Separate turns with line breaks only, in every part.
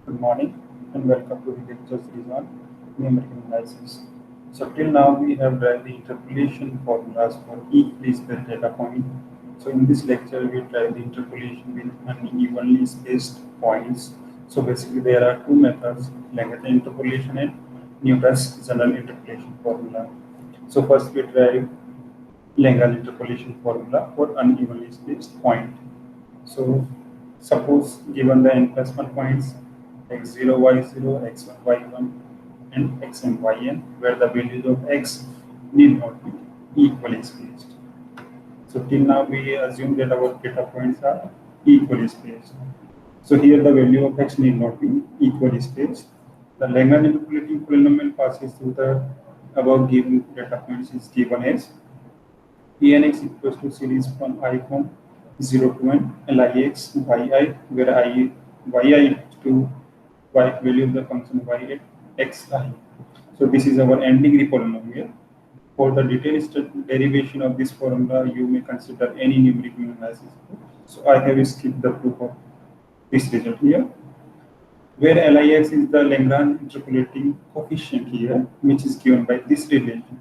Good morning and welcome to the lecture series on numerical analysis. So till now we have derived the interpolation formulas for equally spaced data point. So in this lecture we try the interpolation with unevenly spaced points. So basically there are two methods, Lagrange interpolation and Newton's general interpolation formula. So first we try Lagrange interpolation formula for unevenly spaced point. So suppose given the n plus 1 points x0, y0, x1, y1 and xn, yn, where the values of x need not be equally spaced. So till now we assume that our data points are equally spaced. So here the value of x need not be equally spaced. The Lagrange interpolating polynomial passes through the above given data points is given as Pnx equals to series from I from 0 to n Lix yi, where yi to y value of the function y at xi. So this is our n degree polynomial. For the detailed derivation of this formula, you may consider any numerical analysis. So I have skipped the proof of this result here, where Lix is the Lagrange interpolating coefficient here, which is given by this relation.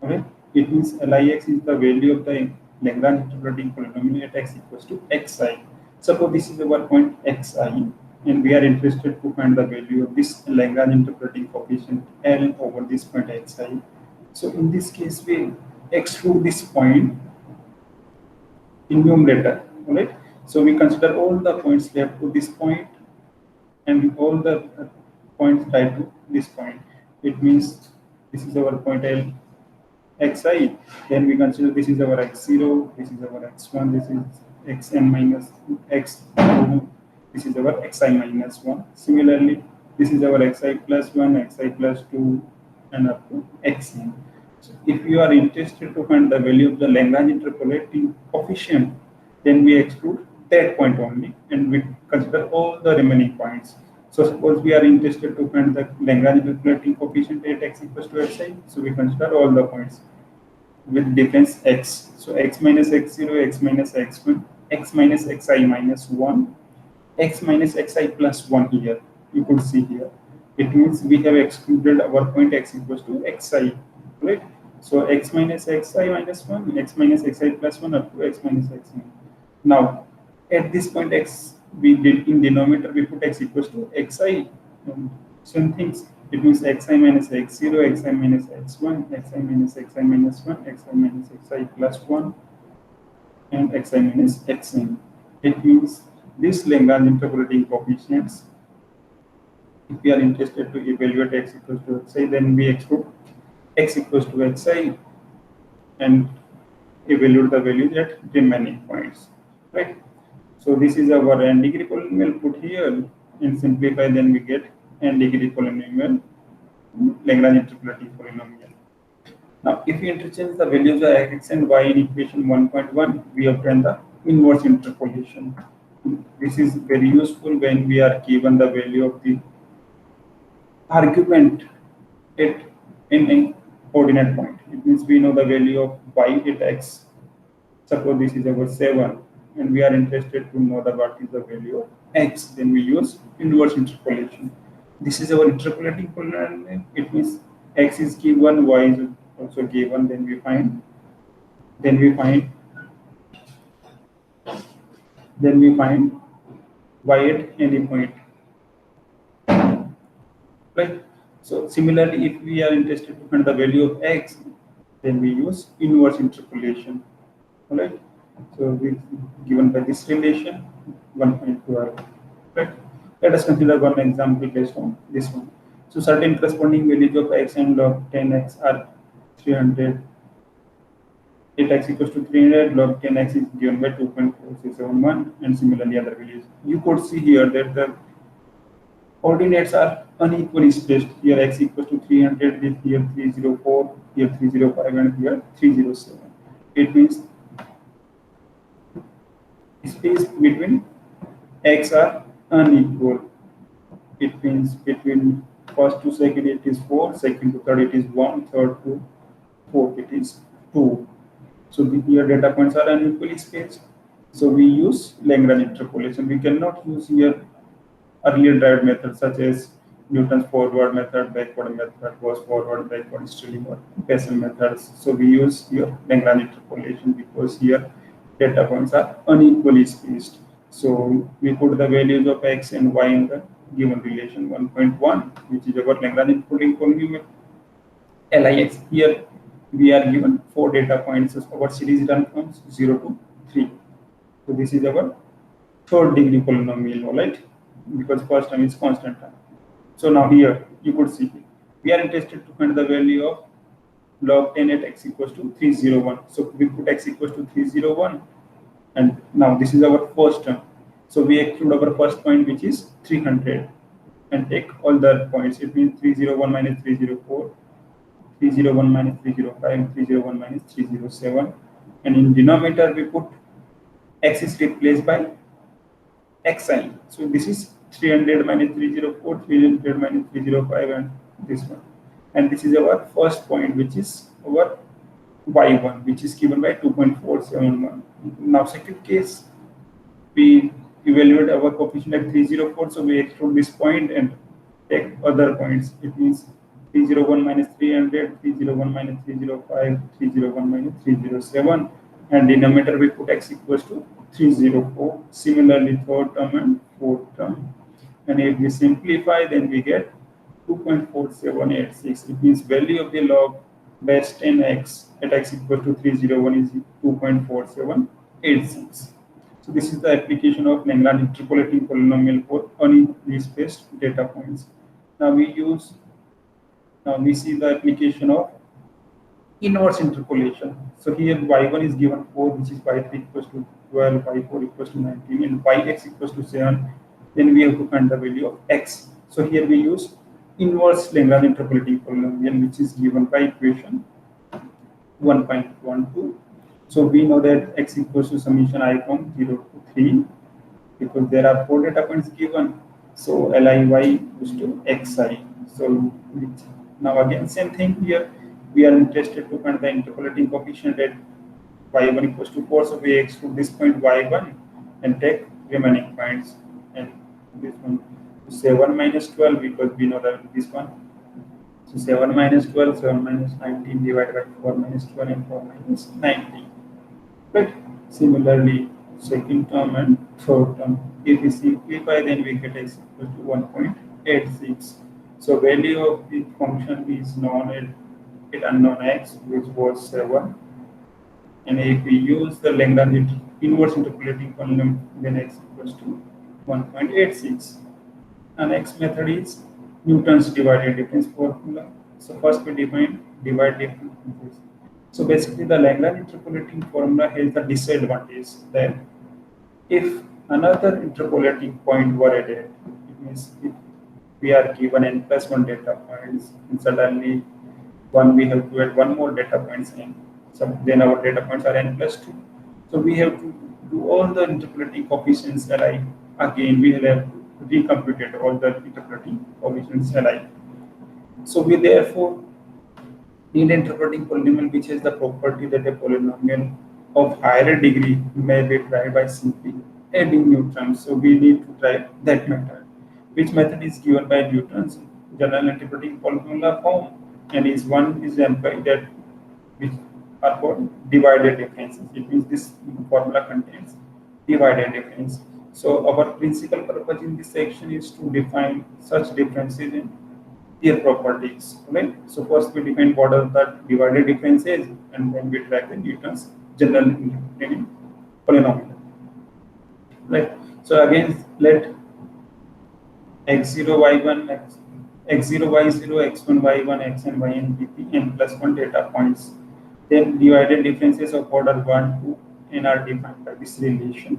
Okay, it means Lix is the value of the Lagrange interpolating polynomial at x equals to xi. Suppose this is our point xi, and we are interested to find the value of this Lagrange interpolating coefficient L over this point xi. So in this case, we exclude this point in numerator. Alright. So we consider all the points left to this point and all the points tied to this point. It means this is our point L xi, then we consider this is our x0, this is our x1, this is xn minus x2, this is our xi minus 1. Similarly, this is our xi plus 1, xi plus 2, and up to xn. So if you are interested to find the value of the Lagrange interpolating coefficient, then we exclude that point only and we consider all the remaining points. So suppose we are interested to find the Lagrange interpolating coefficient at x equals to xi, so we consider all the points with difference x. So x minus x0, x minus x1, x minus xi minus 1, x minus xi plus 1 here. You could see here. It means we have excluded our point x equals to xi, right? So x minus xi minus 1, x minus xi plus 1 up to x minus xi. Now, at this point x, we did in denominator, we put x equals to xi. Same things. It means xi minus x0, xi minus x1, xi minus xi minus 1, xi minus xi plus 1, and xi minus xn. It means this Lagrange interpolating coefficients, if we are interested to evaluate x equals to xi, then we exclude x equals to xi and evaluate the values at remaining points, right? So this is our n degree polynomial put here and simplify, then we get n degree polynomial, Lagrange interpolating polynomial. Now, if we interchange the values of x and y in equation 1.1, we obtain the inverse interpolation. This is very useful when we are given the value of the argument at an coordinate point. It means we know the value of y at x. Suppose this is our 7, and we are interested to know what is the value of x. Then we use inverse interpolation. This is our interpolating polynomial. It means x is given, y is also given. Then we find y at any point. Right. So similarly, if we are interested to find the value of x, then we use inverse interpolation. All right. So we given by this relation 1.12. Right. Let us consider one example based on this one. So certain corresponding values of x and log 10x are 300. If x equals to 300, log 10x is given by 2.4671, and similarly other values. You could see here that the coordinates are unequally spaced. Here x equals to 300, here 304, here 305, and here 307. It means space between x are unequal. It means between first to second it is 4, second to third it is 1, third to fourth it is 2. So here data points are unequally spaced. So we use Lagrange interpolation. We cannot use here earlier derived methods such as Newton's forward method, backward method, Gauss forward, backward, Stirling or Bessel methods. So we use here Lagrange interpolation because here data points are unequally spaced. So we put the values of x and y in the given relation 1.1, which is our Lagrange interpolating polynomial. LIX here we are given 4 data points. So our series run from 0 to 3. So this is our third degree polynomial, all right? Because first term is constant term. So now here you could see we are interested to find the value of log 10 at x equals to 301. So we put x equals to 301, and now this is our first term. So we exclude our first point, which is 300, and take all the points. It means 301 minus 304, 301 minus 305, 301 minus 307, and in denominator we put x is replaced by xi. So this is 300 minus 304, 300 minus 305, and this one. And this is our first point, which is our y1, which is given by 2.471. Now second case, we evaluate our coefficient at 304, so we exclude this point and take other points. It means 301 minus 300, 301 minus 305, 301 minus 307, and denominator we put x equals to 304. Similarly, third term and fourth term. And if we simplify, then we get 2.4786. It means value of the log base 10x at x equals to 301 is 2.4786. So this is the application of Lagrange interpolating polynomial for unequally spaced data points. Now we see the application of inverse interpolation. So here y1 is given 4, which is y3 equals to 12, y4 equals to 19, and yx equals to 7. Then we have to find the value of x. So here we use inverse Lagrange interpolating polynomial, which is given by equation 1.12. So we know that x equals to summation I from 0 to 3, because there are 4 data points given. So Liy equals to xi. So now again same thing here. We are interested to find the interpolating coefficient at y1 equals to 4. So we exclude this point y1 and take remaining points. And this one 7 minus 12, because we know that this one. So 7 minus 12, 7 minus 19 divided by 4 minus 12 and 4 minus 19. But similarly, second term and third term. If we simplify, then we get x equal to 1.86. So value of the function is known at unknown x, which was 7. And if we use the Lagrange inverse interpolating polynomial, then x equals to 1.86. And next method is Newton's divided difference formula. So first we define divide differences. So basically the Lagrange interpolating formula has the disadvantage that if another interpolating point were added, it means if we are given n plus 1 data points, and suddenly we have to add one more data points in. So then our data points are n plus 2. So we have to do all the interpolating coefficients Li. Again, we will have to recompute all the interpolating coefficients Li. So we therefore need interpolating polynomial which has the property that a polynomial of higher degree may be derived by simply adding new terms. So we need to try that method, which method is given by Newton's general interpolating polynomial form, and is one example that which are called divided differences. It means this formula contains divided difference. So our principal purpose in this section is to define such differences in their properties. Right? So first we define what are the divided differences, and then we track the Newton's general interpolating polynomial. Right. So again, let x0 y1 x0 y0 x1 y1 xn yn be the n plus 1 data points. Then divided differences of order 1 to n are defined by this relation.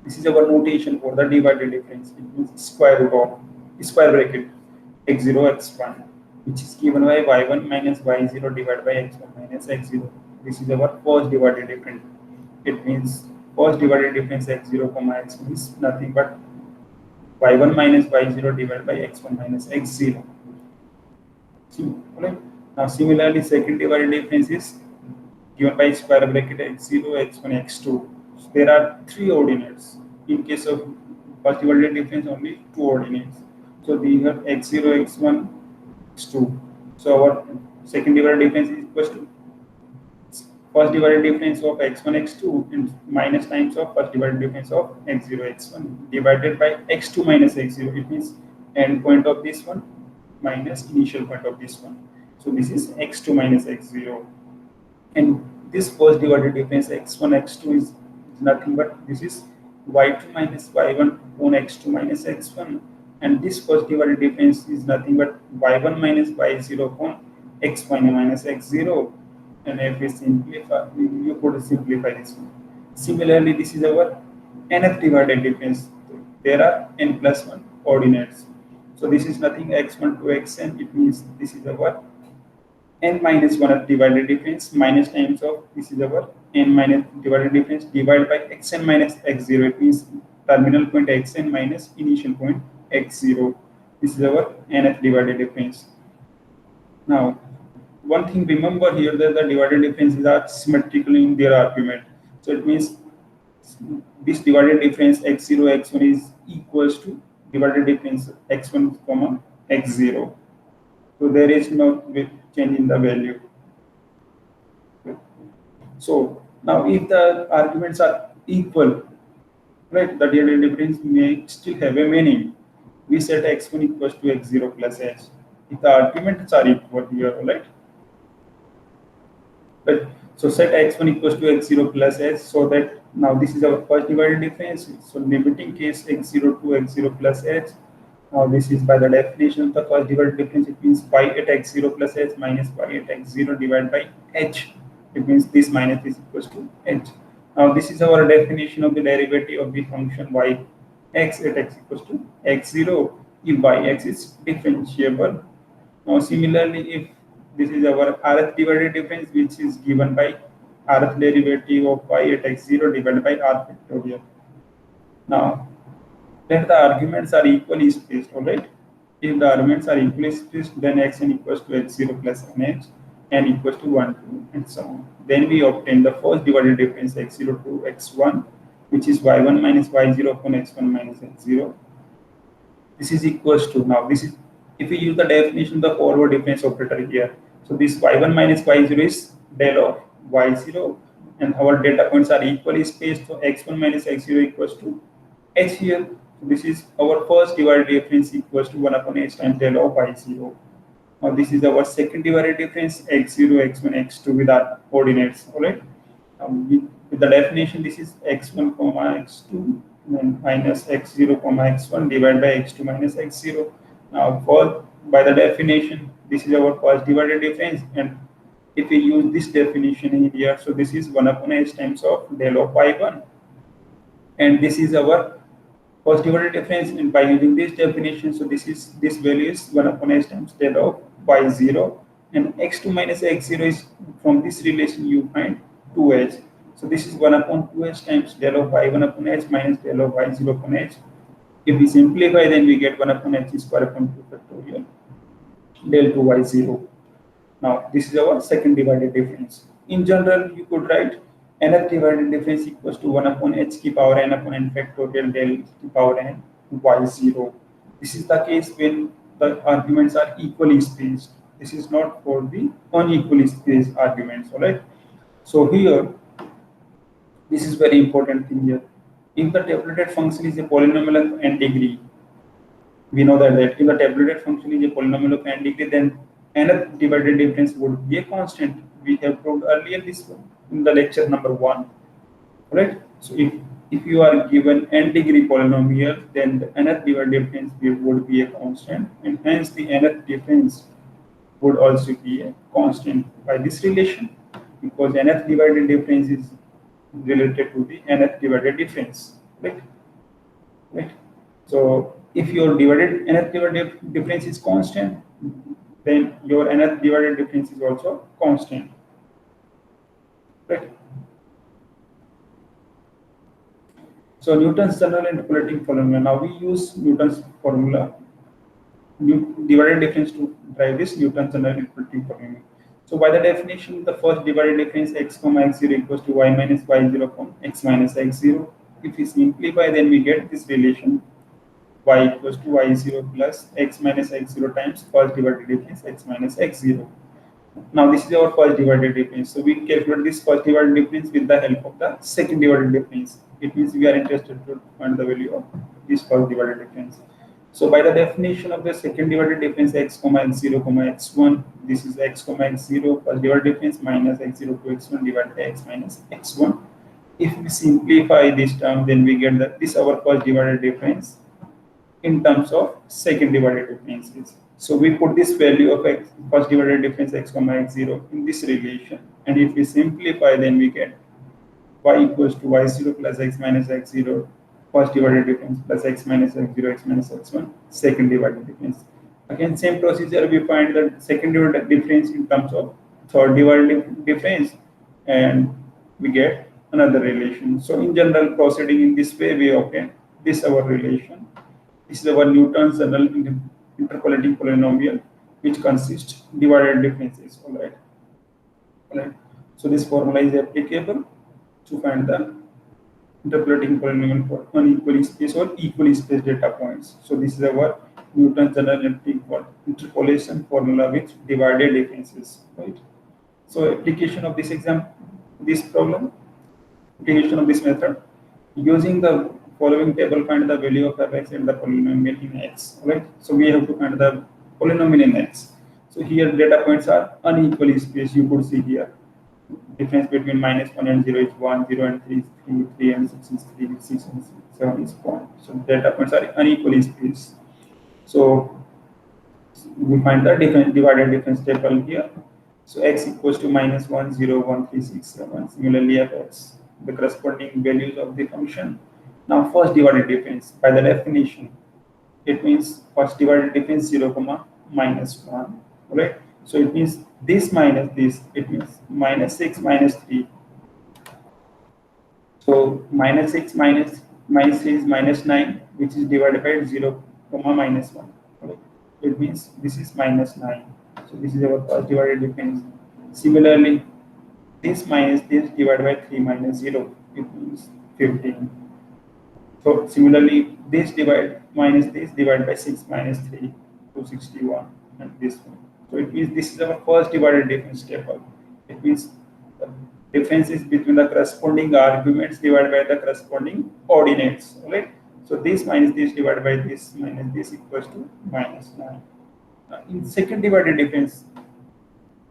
This is our notation for the divided difference. It means square bracket x0 x1, which is given by y1 minus y0 divided by x1 minus x0. This is our first divided difference. It means first divided difference x0 comma x1 is nothing but y1 minus y0 divided by x1 minus x0. Right? Now similarly, second divided difference is given by square bracket x0 x1 x2. So there are 3 ordinates. In case of First divided difference only two ordinates. So we have x0, x1, x2. So our second divided difference is equals to first divided difference of x1, x2 and minus times of first divided difference of x0, x1 divided by x2 minus x0. It means end point of this one minus initial point of this one. So this is x2 minus x0. And this first divided difference x1, x2 is nothing but this is y2 minus y1 on x2 minus x1. And this first divided difference is nothing but y1 minus y0 on x1 minus x0. And if we simplify, you could simplify this one. Similarly, this is our nth divided difference. There are n plus 1 ordinates. So this is nothing x1 to xn. It means this is our n minus 1 divided difference minus times of this is our n minus divided difference divided by xn minus x0. It means terminal point xn minus initial point x0. This is our nth divided difference. Now, one thing remember here that the divided differences are symmetrical in their argument. So it means this divided difference x0 x1 is equals to divided difference x1 comma x0. So there is no change in the value. So now if the arguments are equal, right, the divided difference may still have a meaning. We set x1 equals to x0 plus h. If the arguments are equal here, right? But so set x1 equals to x0 plus h, so that now this is our first divided difference. So limiting case x0 to x0 plus h. Now this is by the definition of the first divided difference. It means y at x0 plus h minus y at x0 divided by h. It means this minus this equals to h. Now this is our definition of the derivative of the function y x at x equals to x0 if yx is differentiable. Now similarly, if this is our rth divided difference, which is given by rth derivative of y at x0 divided by r factorial. Now, then the arguments are equally spaced, alright? If the arguments are equally spaced, then xn equals to x0 plus nh, n equals to 1, 2, and so on. Then we obtain the first divided difference x0 to x1, which is y1 minus y0 upon x1 minus x0. This is equals to, now this is, if we use the definition of the forward difference operator here, so this y1 minus y0 is del of y0, and our data points are equally spaced, so x1 minus x0 equals to h here. So this is our first divided difference equals to 1 upon h times del of y0. Now this is our second divided difference x0, x1, x2 with our coordinates, alright? With the definition, this is x1 comma x2 and minus x0 comma x1 divided by x2 minus x0. Now by the definition, this is our first divided difference, and if we use this definition in here, so this is 1 upon h times of del of y1, and this is our first divided difference, and by using this definition, so this value is 1 upon h times del of y0, and x2 minus x0 is from this relation you find 2h. So this is 1 upon 2h times del of y1 upon h minus del of y0 upon h. If we simplify, then we get 1 upon h square upon 2 factorial del 2 y0. Now this is our second divided difference. In general, you could write nth divided difference equals to 1 upon h ki power n upon n factorial del ki power n y0. This is the case when the arguments are equally spaced. This is not for the unequally spaced arguments, alright? So here, this is very important thing here. If the tabulated function is a polynomial of n degree, we know that if the tabulated function is a polynomial of n degree, then nth divided difference would be a constant. We have proved earlier this one in the lecture number 1, right? So if you are given n degree polynomial, then the nth divided difference would be a constant, and hence the nth difference would also be a constant by this relation, because nth divided difference is related to the nth divided difference, right? Right. So if your nth divided difference is constant, then your nth divided difference is also constant, right? So Newton's general interpolating formula. Now we use Newton's formula, divided difference, to drive this Newton's general interpolating formula. So by the definition, the first divided difference x comma x0 equals to y minus y0 from x minus x0. If we simplify, then we get this relation y equals to y0 plus x minus x0 times first divided difference x minus x0. Now this is our first divided difference. So we calculate this first divided difference with the help of the second divided difference. It means we are interested to find the value of this first divided difference. So by the definition of the second divided difference x comma x0 comma x1, this is x comma x0 first divided difference minus x0 to x1 divided by x minus x1. If we simplify this term, then we get that this our first divided difference in terms of second divided differences. So we put this value of x first divided difference x comma x0 in this relation, and if we simplify, then we get y equals to y0 plus x minus x0 first divided difference plus x minus x0 x minus x1 second divided difference. Again, same procedure, we find the second divided difference in terms of third divided difference, and we get another relation. So in general, proceeding in this way, we obtain this our relation. This is our Newton's general interpolating polynomial, which consists divided differences. All right. So this formula is applicable to find the interpolating polynomial for unequally spaced or equally spaced data points. So this is our Newton's general interpolation formula with divided differences. Right. So application of this problem, application of this method, using the following table, find the value of fx and the polynomial in x. Right. So we have to find the polynomial in x. So here data points are unequally spaced. You could see here difference between -1 and 0 is 1, 0 and 3 is 3, 3 and 6 is 3, 6 and 7 is 1. So data points are unequally spaced. So we find the divided difference table here. So x equals to -1, 0, 1, 3, 6, 7. Similarly, fx, the corresponding values of the function. Now first divided difference, by the definition, it means first divided difference 0 comma -1. Right. So it means this minus this, it means -6 minus 3. So -6 minus 3 is -9, which is divided by 0 comma -1. Okay. It means this is -9. So this is our first divided difference. Similarly, this minus this divided by 3 minus 0, it means 15. So similarly, this minus this divided by 6 minus 3 to 61, and this one. So it means this is our first divided difference table. It means the differences between the corresponding arguments divided by the corresponding ordinates. Right? So this minus this divided by this minus this equals to -9. In second divided difference,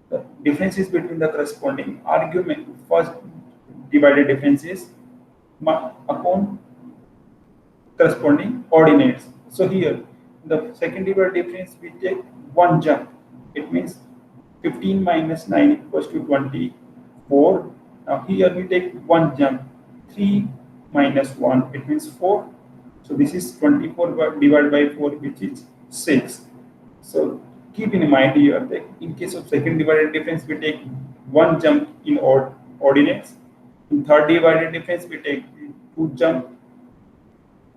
the differences between the corresponding argument, first divided differences upon corresponding ordinates. So here, the second divided difference, we take one jump. It means 15 minus 9 equals to 24. Now here we take one jump, 3 minus 1, it means 4. So this is 24 divided by 4, which is 6. So keep in mind here that in case of second divided difference, we take one jump in ordinates. In third divided difference, we take two jump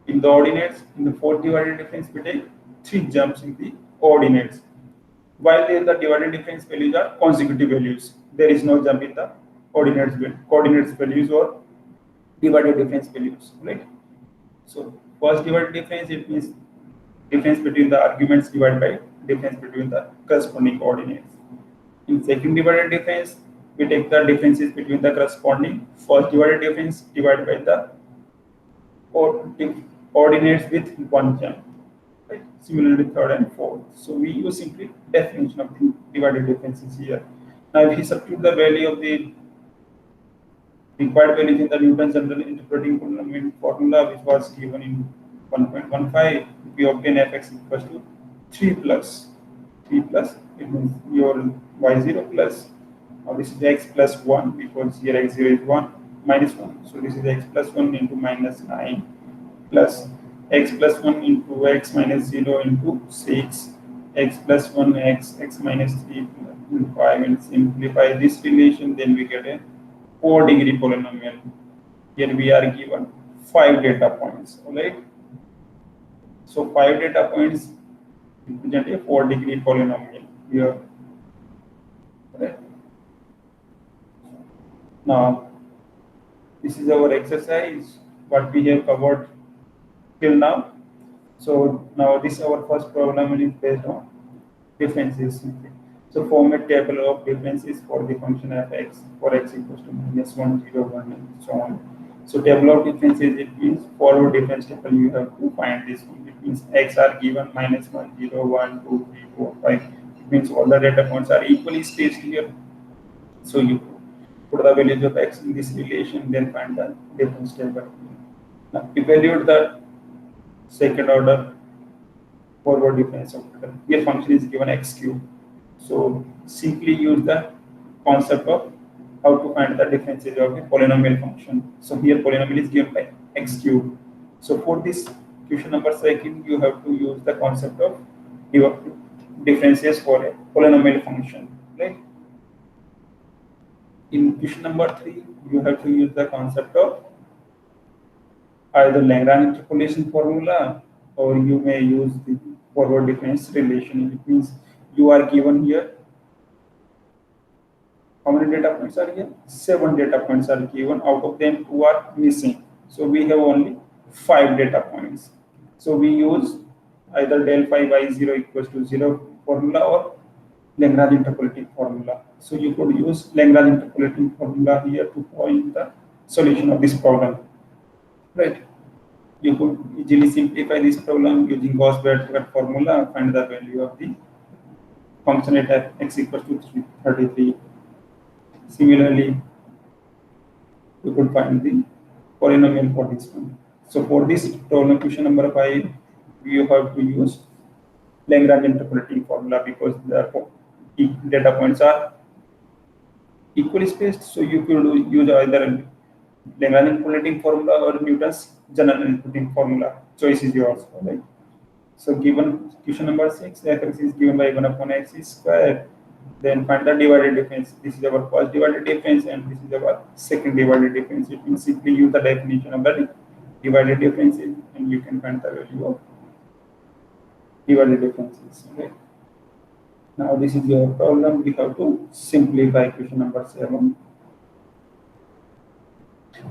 in the ordinates. In the fourth divided difference, we take 3 jumps in the ordinates. While the divided difference values are consecutive values, there is no jump in the coordinates values or divided difference values, right? So first divided difference, it means difference between the arguments divided by difference between the corresponding coordinates. In second divided difference, we take the differences between the corresponding first divided difference divided by the ordinates with one jump. Right? Similarly, third and fourth. So we use simply definition of the divided differences here. Now, if we substitute the value of the required values in the Newton's general interpolating polynomial formula, which was given in 1.15, we obtain fx equals to 3 plus. It means your y0 plus. Now this is x plus 1, because here x0 is 1 minus 1. So this is x plus 1 into -9 plus x plus 1 into x minus 0 into 6, x plus 1 x minus 3 into 5, and simplify this relation, then we get a 4-degree polynomial. Here we are given 5 data points. All right. So 5 data points represent a 4-degree polynomial here. Right. Now, this is our exercise, what we have covered till now. So now this our first problem is based on differences simply. So form a table of differences for the function f x for x equals to -1, 0, 1, and so on. So table of differences, it means for difference table you have to find this one. It means x are given -1, 0, 1, 2, 3, 4, 5. It means all the data points are equally spaced here. So you put the values of x in this relation, then find the difference table. Now evaluate the second order forward difference operator. Here function is given x cube. So simply use the concept of how to find the differences of a polynomial function. So here polynomial is given by x cube. So for this question number second, you have to use the concept of differences for a polynomial function, right? In question number 3, you have to use the concept of either Lagrange interpolation formula, or you may use the forward difference relation. It means you are given here, how many data points are here? 7 data points are given, out of them 2 are missing. So we have only 5 data points. So we use either del phi by 0 equals to 0 formula or Lagrange interpolating formula. So you could use Lagrange interpolating formula here to find the solution of this problem, right? You could easily simplify this problem using Gauss-Beier formula, find the value of the function at x equals to 33. Similarly, you could find the polynomial for this one. So for this problem, question number 5, you have to use Lagrange interpolating formula because the data points are equally spaced. So you could use either Lagrange interpolating formula or Newton's general interpolating formula. Choice is yours, right? So given question number 6, fx is given by 1 upon x square. Then find the divided difference. This is our first divided difference and this is our second divided difference. It means simply use the definition of the divided differences and you can find the value of divided differences. Okay. Now this is your problem. We have to simplify question number 7.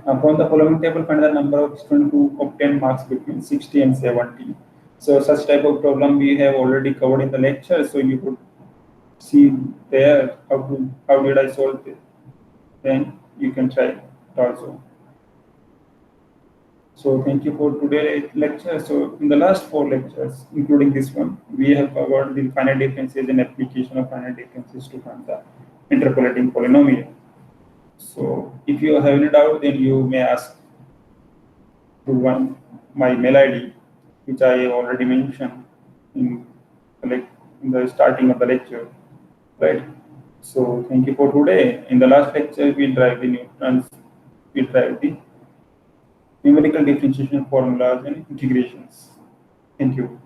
From the following table, find the number of students who obtain marks between 60 and 70. So such type of problem we have already covered in the lecture. So you could see there how did I solve it. Then you can try it also. So thank you for today's lecture. So in the last 4 lectures, including this one, we have covered the finite differences and application of finite differences to find the interpolating polynomial. So if you have any doubt, then you may ask to my mail ID, which I already mentioned in the starting of the lecture, right? So thank you for today. In the last lecture, we'll drive the numerical differentiation formulas and integrations. Thank you.